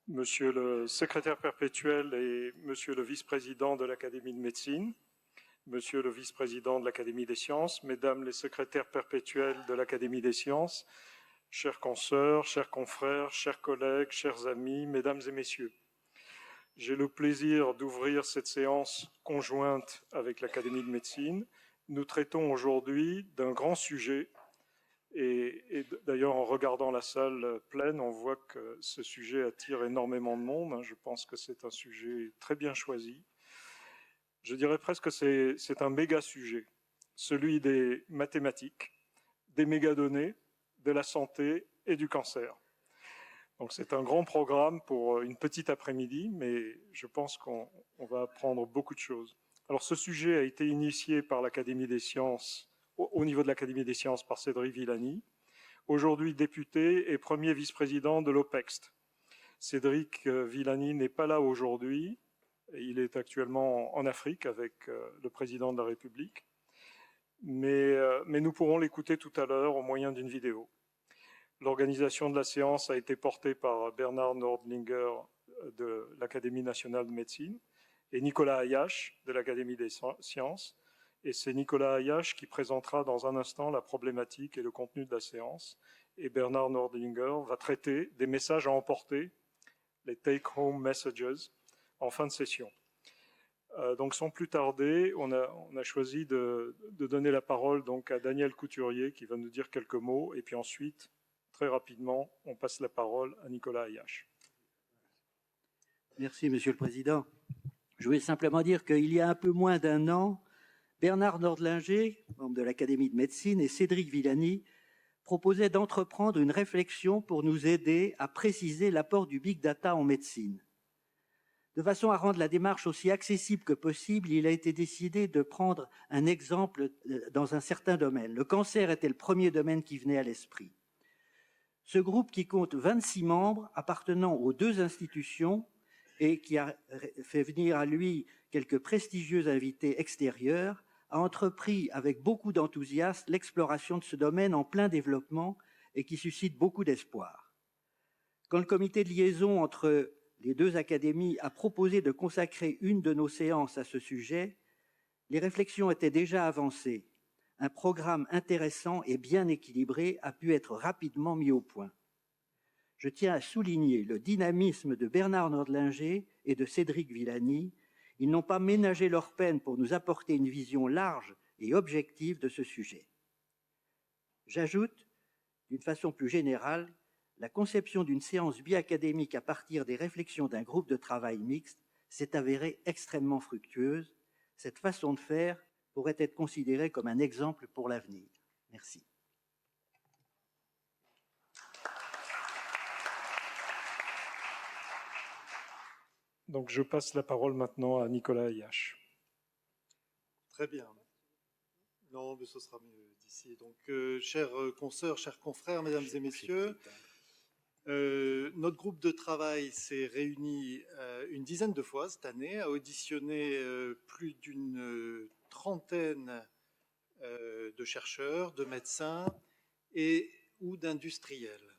Monsieur le secrétaire perpétuel et monsieur le vice-président de l'Académie de médecine, monsieur le vice-président de l'Académie des sciences, mesdames les secrétaires perpétuels de l'Académie des sciences, chers consoeurs, chers confrères, chers collègues, chers amis, mesdames et messieurs. J'ai le plaisir d'ouvrir cette séance conjointe avec l'Académie de médecine. Nous traitons aujourd'hui d'un grand sujet. Et d'ailleurs, en regardant la salle pleine, on voit que ce sujet attire énormément de monde. Je pense que c'est un sujet très bien choisi. Je dirais presque que c'est un méga sujet, celui des mathématiques, des mégadonnées, de la santé et du cancer. Donc c'est un grand programme pour une petite après-midi, mais je pense qu'on va apprendre beaucoup de choses. Alors ce sujet a été initié par l'Académie des sciences, au niveau de l'Académie des sciences, par Cédric Villani, aujourd'hui député et premier vice-président de l'OPEXT. Cédric Villani n'est pas là aujourd'hui, il est actuellement en Afrique avec le président de la République, mais nous pourrons l'écouter tout à l'heure au moyen d'une vidéo. L'organisation de la séance a été portée par Bernard Nordlinger de l'Académie nationale de médecine et Nicolas Ayache de l'Académie des sciences. Et c'est Nicolas Ayache qui présentera dans un instant la problématique et le contenu de la séance. Et Bernard Nordlinger va traiter des messages à emporter, les take-home messages, en fin de session. Donc sans plus tarder, on a choisi de donner la parole donc à Daniel Couturier qui va nous dire quelques mots. Et puis ensuite, très rapidement, on passe la parole à Nicolas Ayache. Merci, Monsieur le Président. Je voulais simplement dire qu'il y a un peu moins d'un an, Bernard Nordlinger, membre de l'Académie de médecine, et Cédric Villani proposaient d'entreprendre une réflexion pour nous aider à préciser l'apport du big data en médecine. De façon à rendre la démarche aussi accessible que possible, il a été décidé de prendre un exemple dans un certain domaine. Le cancer était le premier domaine qui venait à l'esprit. Ce groupe, qui compte 26 membres appartenant aux deux institutions et qui a fait venir à lui quelques prestigieux invités extérieurs, a entrepris avec beaucoup d'enthousiasme l'exploration de ce domaine en plein développement et qui suscite beaucoup d'espoir. Quand le comité de liaison entre les deux académies a proposé de consacrer une de nos séances à ce sujet, les réflexions étaient déjà avancées. Un programme intéressant et bien équilibré a pu être rapidement mis au point. Je tiens à souligner le dynamisme de Bernard Nordlinger et de Cédric Villani. Ils n'ont pas ménagé leur peine pour nous apporter une vision large et objective de ce sujet. J'ajoute, d'une façon plus générale, la conception d'une séance biacadémique à partir des réflexions d'un groupe de travail mixte s'est avérée extrêmement fructueuse. Cette façon de faire pourrait être considérée comme un exemple pour l'avenir. Merci. Donc je passe la parole maintenant à Nicolas Ayache. Très bien. Non, mais ce sera mieux d'ici. Donc, chers consoeurs, chers confrères, mesdames et messieurs, notre groupe de travail s'est réuni une dizaine de fois cette année, a auditionné plus d'une trentaine de chercheurs, de médecins ou d'industriels.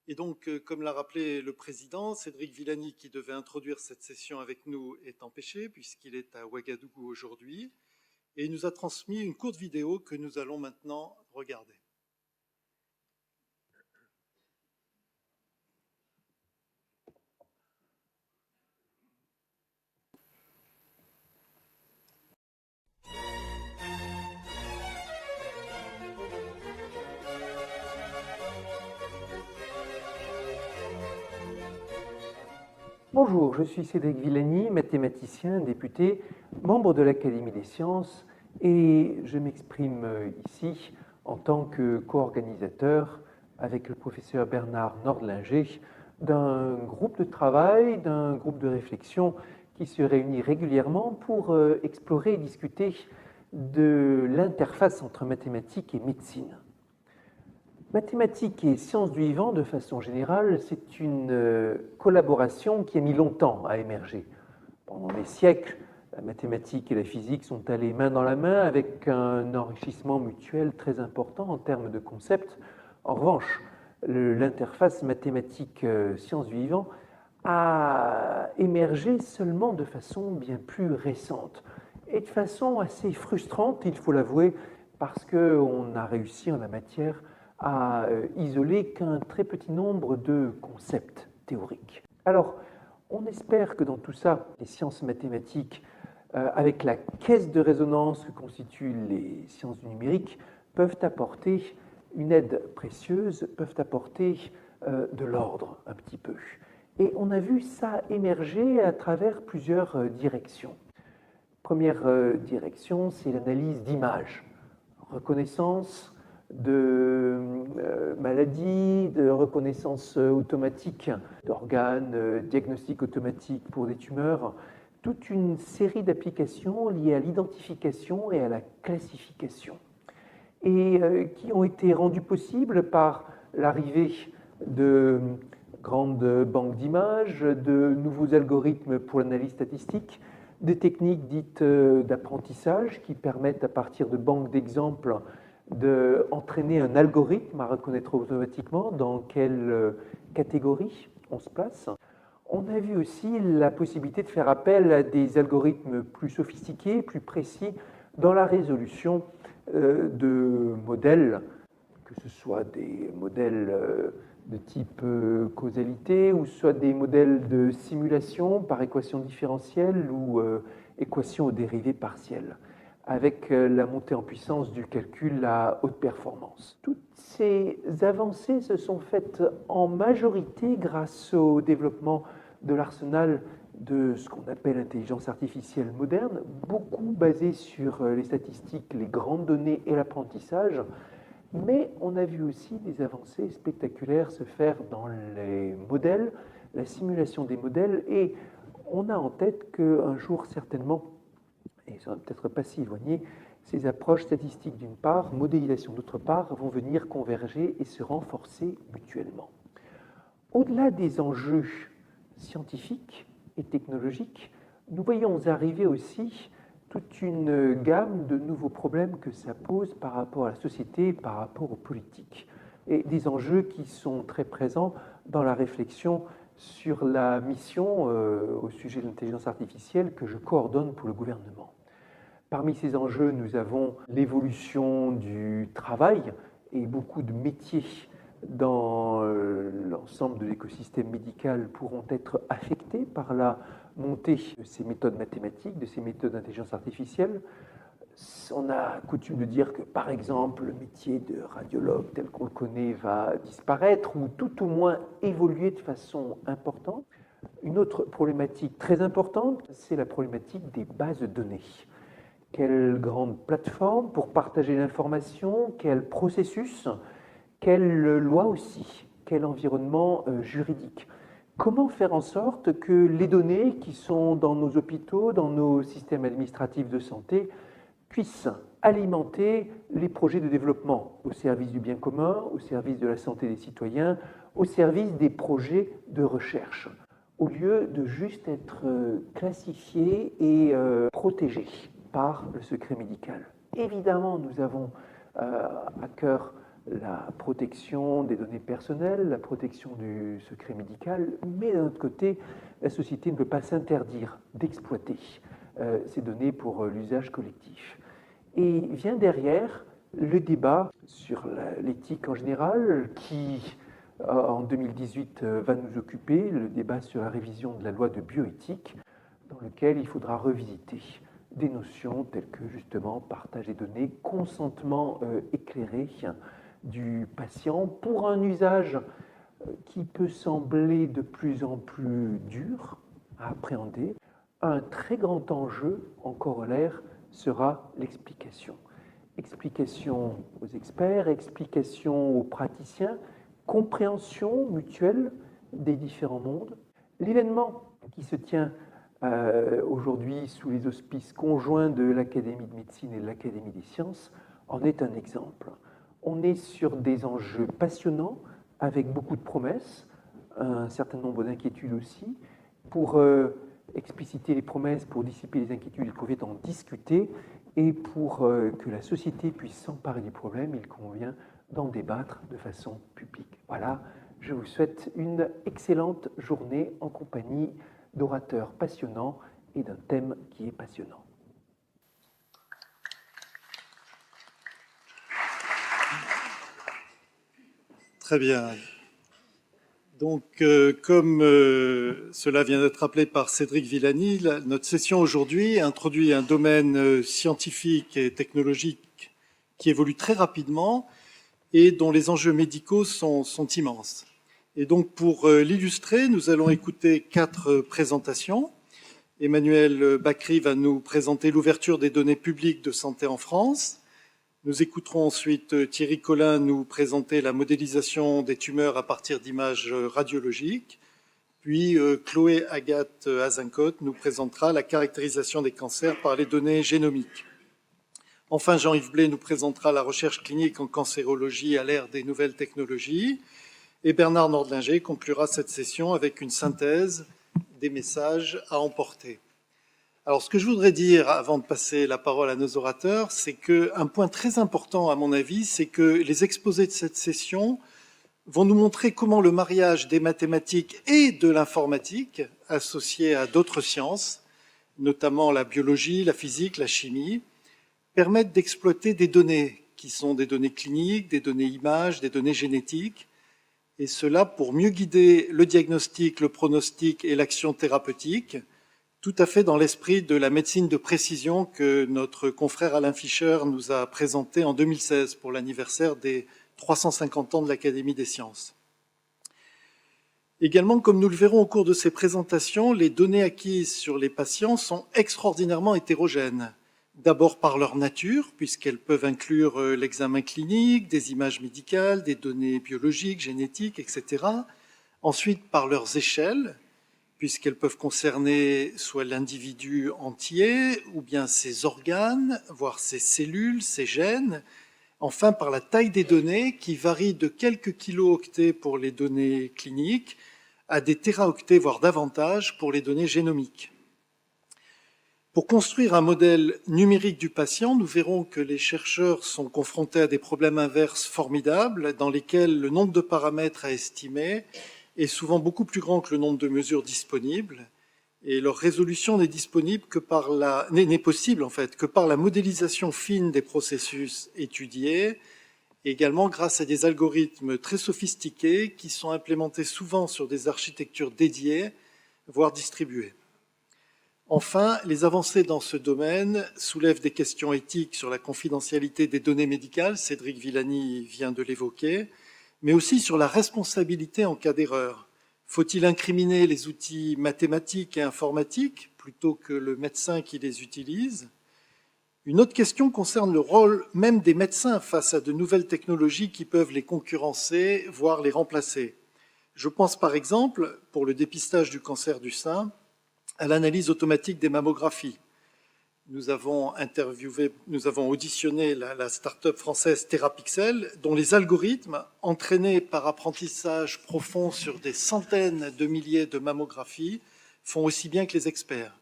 Et donc, comme l'a rappelé le président, Cédric Villani, qui devait introduire cette session avec nous, est empêché puisqu'il est à Ouagadougou aujourd'hui. Et il nous a transmis une courte vidéo que nous allons maintenant regarder. Bonjour, je suis Cédric Villani, mathématicien, député, membre de l'Académie des sciences, et je m'exprime ici en tant que co-organisateur avec le professeur Bernard Nordlinger d'un groupe de travail, d'un groupe de réflexion qui se réunit régulièrement pour explorer et discuter de l'interface entre mathématiques et médecine. Mathématiques et sciences du vivant, de façon générale, c'est une collaboration qui a mis longtemps à émerger. Pendant des siècles, la mathématique et la physique sont allées main dans la main avec un enrichissement mutuel très important en termes de concepts. En revanche, l'interface mathématique sciences du vivant, a émergé seulement de façon bien plus récente et de façon assez frustrante, il faut l'avouer, parce qu'on a réussi en la matière à isoler qu'un très petit nombre de concepts théoriques. Alors, on espère que dans tout ça, les sciences mathématiques, avec la caisse de résonance que constituent les sciences du numérique, peuvent apporter une aide précieuse, peuvent apporter de l'ordre un petit peu. Et on a vu ça émerger à travers plusieurs directions. Première direction, c'est l'analyse d'images, reconnaissance de maladies, de reconnaissance automatique d'organes, diagnostic automatique pour des tumeurs, toute une série d'applications liées à l'identification et à la classification, et qui ont été rendues possibles par l'arrivée de grandes banques d'images, de nouveaux algorithmes pour l'analyse statistique, des techniques dites d'apprentissage qui permettent à partir de banques d'exemples d'entraîner un algorithme à reconnaître automatiquement dans quelle catégorie on se place. On a vu aussi la possibilité de faire appel à des algorithmes plus sophistiqués, plus précis dans la résolution de modèles, que ce soit des modèles de type causalité ou soit des modèles de simulation par équation différentielle ou équation aux dérivées partielles, avec la montée en puissance du calcul à haute performance. Toutes ces avancées se sont faites en majorité grâce au développement de l'arsenal de ce qu'on appelle l'intelligence artificielle moderne, beaucoup basée sur les statistiques, les grandes données et l'apprentissage. Mais on a vu aussi des avancées spectaculaires se faire dans les modèles, la simulation des modèles, et on a en tête qu'un jour certainement, et ça ne va peut-être pas si éloigné, ces approches statistiques d'une part, modélisation d'autre part, vont venir converger et se renforcer mutuellement. Au-delà des enjeux scientifiques et technologiques, nous voyons arriver aussi toute une gamme de nouveaux problèmes que ça pose par rapport à la société, par rapport aux politiques, et des enjeux qui sont très présents dans la réflexion sur la mission au sujet de l'intelligence artificielle que je coordonne pour le gouvernement. Parmi ces enjeux, nous avons l'évolution du travail et beaucoup de métiers dans l'ensemble de l'écosystème médical pourront être affectés par la montée de ces méthodes mathématiques, de ces méthodes d'intelligence artificielle. On a coutume de dire que, par exemple, le métier de radiologue tel qu'on le connaît va disparaître ou tout au moins évoluer de façon importante. Une autre problématique très importante, c'est la problématique des bases de données. Quelle grande plateforme pour partager l'information, quel processus, quelle loi aussi, quel environnement juridique. Comment faire en sorte que les données qui sont dans nos hôpitaux, dans nos systèmes administratifs de santé, puissent alimenter les projets de développement au service du bien commun, au service de la santé des citoyens, au service des projets de recherche, au lieu de juste être classifiés et protégés par le secret médical. Évidemment, nous avons à cœur la protection des données personnelles, la protection du secret médical, mais d'un autre côté, la société ne peut pas s'interdire d'exploiter ces données pour l'usage collectif. Et vient derrière le débat sur l'éthique en général, qui en 2018 va nous occuper, le débat sur la révision de la loi de bioéthique, dans lequel il faudra revisiter des notions telles que justement partage des données, consentement éclairé du patient pour un usage qui peut sembler de plus en plus dur à appréhender. Un très grand enjeu en corollaire sera l'explication. Explication aux experts, explication aux praticiens, compréhension mutuelle des différents mondes. L'événement qui se tient aujourd'hui sous les auspices conjoints de l'Académie de médecine et de l'Académie des sciences en est un exemple. On est sur des enjeux passionnants, avec beaucoup de promesses, un certain nombre d'inquiétudes aussi. Pour expliciter les promesses, pour dissiper les inquiétudes, il convient d'en discuter, et pour que la société puisse s'emparer du problème, il convient d'en débattre de façon publique. Voilà, je vous souhaite une excellente journée en compagnie d'orateurs passionnants et d'un thème qui est passionnant. Très bien. Donc, comme cela vient d'être rappelé par Cédric Villani, notre session aujourd'hui introduit un domaine scientifique et technologique qui évolue très rapidement et dont les enjeux médicaux sont immenses. Et donc, pour l'illustrer, nous allons écouter 4 présentations. Emmanuel Bacry va nous présenter l'ouverture des données publiques de santé en France. Nous écouterons ensuite Thierry Collin nous présenter la modélisation des tumeurs à partir d'images radiologiques. Puis Chloé Agathe Azincote nous présentera la caractérisation des cancers par les données génomiques. Enfin, Jean-Yves Blais nous présentera la recherche clinique en cancérologie à l'ère des nouvelles technologies. Et Bernard Nordlinger conclura cette session avec une synthèse des messages à emporter. Alors, ce que je voudrais dire avant de passer la parole à nos orateurs, c'est qu'un point très important, à mon avis, c'est que les exposés de cette session vont nous montrer comment le mariage des mathématiques et de l'informatique, associé à d'autres sciences, notamment la biologie, la physique, la chimie, permettent d'exploiter des données qui sont des données cliniques, des données images, des données génétiques, et cela pour mieux guider le diagnostic, le pronostic et l'action thérapeutique, tout à fait dans l'esprit de la médecine de précision que notre confrère Alain Fischer nous a présenté en 2016 pour l'anniversaire des 350 ans de l'Académie des sciences. Également, comme nous le verrons au cours de ces présentations, les données acquises sur les patients sont extraordinairement hétérogènes. D'abord par leur nature, puisqu'elles peuvent inclure l'examen clinique, des images médicales, des données biologiques, génétiques, etc. Ensuite, par leurs échelles, puisqu'elles peuvent concerner soit l'individu entier, ou bien ses organes, voire ses cellules, ses gènes. Enfin, par la taille des données, qui varie de quelques kilooctets pour les données cliniques, à des téraoctets, voire davantage, pour les données génomiques. Pour construire un modèle numérique du patient, nous verrons que les chercheurs sont confrontés à des problèmes inverses formidables, dans lesquels le nombre de paramètres à estimer est souvent beaucoup plus grand que le nombre de mesures disponibles, et leur résolution n'est disponible que n'est possible en fait que par la modélisation fine des processus étudiés, et également grâce à des algorithmes très sophistiqués qui sont implémentés souvent sur des architectures dédiées, voire distribuées. Enfin, les avancées dans ce domaine soulèvent des questions éthiques sur la confidentialité des données médicales, Cédric Villani vient de l'évoquer, mais aussi sur la responsabilité en cas d'erreur. Faut-il incriminer les outils mathématiques et informatiques plutôt que le médecin qui les utilise? Une autre question concerne le rôle même des médecins face à de nouvelles technologies qui peuvent les concurrencer, voire les remplacer. Je pense par exemple, pour le dépistage du cancer du sein, à l'analyse automatique des mammographies. Nous avons auditionné la start-up française Therapixel, dont les algorithmes, entraînés par apprentissage profond sur des centaines de milliers de mammographies, font aussi bien que les experts.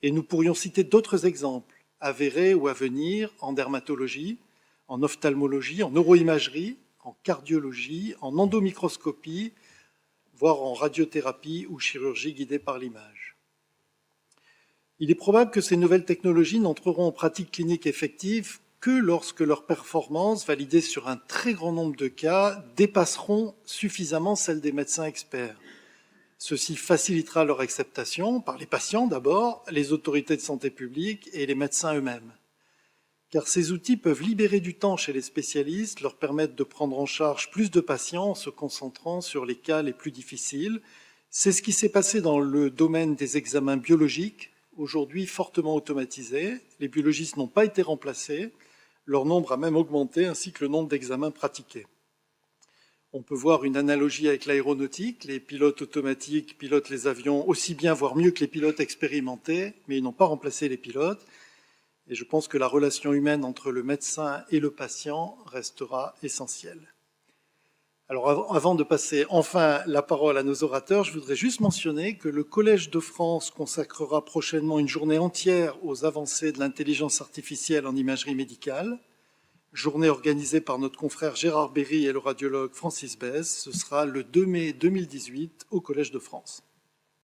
Et nous pourrions citer d'autres exemples, avérés ou à venir, en dermatologie, en ophtalmologie, en neuroimagerie, en cardiologie, en endomicroscopie, voire en radiothérapie ou chirurgie guidée par l'image. Il est probable que ces nouvelles technologies n'entreront en pratique clinique effective que lorsque leurs performances, validées sur un très grand nombre de cas, dépasseront suffisamment celles des médecins experts. Ceci facilitera leur acceptation par les patients d'abord, les autorités de santé publique et les médecins eux-mêmes. Car ces outils peuvent libérer du temps chez les spécialistes, leur permettre de prendre en charge plus de patients en se concentrant sur les cas les plus difficiles. C'est ce qui s'est passé dans le domaine des examens biologiques, aujourd'hui fortement automatisés. Les biologistes n'ont pas été remplacés, leur nombre a même augmenté, ainsi que le nombre d'examens pratiqués. On peut voir une analogie avec l'aéronautique. Les pilotes automatiques pilotent les avions aussi bien, voire mieux que les pilotes expérimentés, mais ils n'ont pas remplacé les pilotes. Et je pense que la relation humaine entre le médecin et le patient restera essentielle. Alors avant de passer enfin la parole à nos orateurs, je voudrais juste mentionner que le Collège de France consacrera prochainement une journée entière aux avancées de l'intelligence artificielle en imagerie médicale. journée organisée par notre confrère Gérard Berry et le radiologue Francis Besse. Ce sera le 2 mai 2018 au Collège de France.